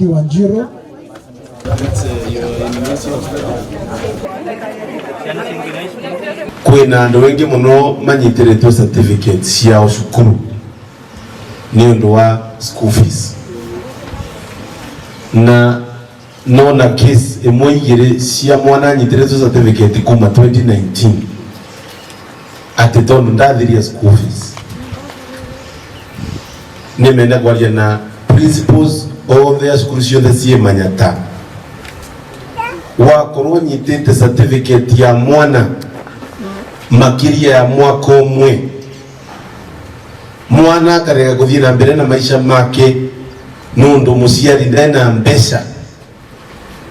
Ndindi Wanjiru. Kwina andu wengi muno manyitiretwo certificate cia cukuru ni undu wa school fees, na nona case imwe igiri cia mwana anyitiretwo certificate kuma 2019 ati tondu ndathiria school fees. Nimenda kwaria na principals othe a cukuru ciothe cie Manyatta, wakorwo nyitite certificate ya mwana makiria ya mwaka umwe, mwana akarega kuthii na mbere na maisha make nundu muciari ndena mbeca,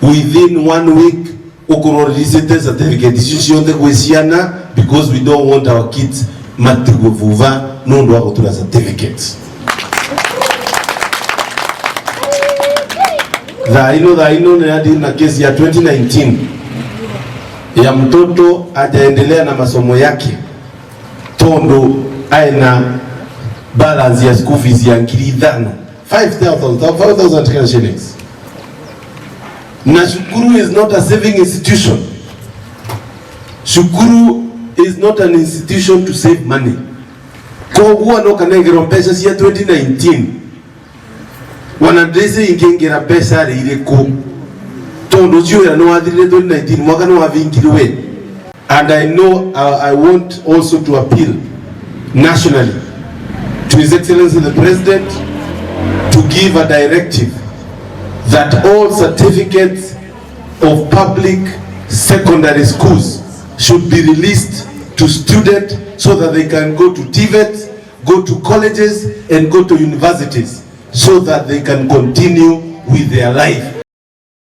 within 1 week ukorwo released certificate icio ciothe gwi ciana, because we don't want our kids matigwe vuva nundu wa gutura certificates. Dhaino ni hadi na kesi ya 2019 ya mtoto ajaendelea na masomo yake tondo aina balance ya school fees ya ngiri 5,000 shillings. Na Cukuru is not a saving institution. Cukuru is not an institution to save money. Kwa no kanengero pesa cia 2019 wanadrese ingengera pesa ile ko tondo cio no wathire 2019 mwaka no wavingiriwe. And I know I want also to appeal nationally to His Excellency the President to give a directive that all certificates of public secondary schools should be released to students so that they can go to TVET, go to colleges and go to universities so that they can continue with their life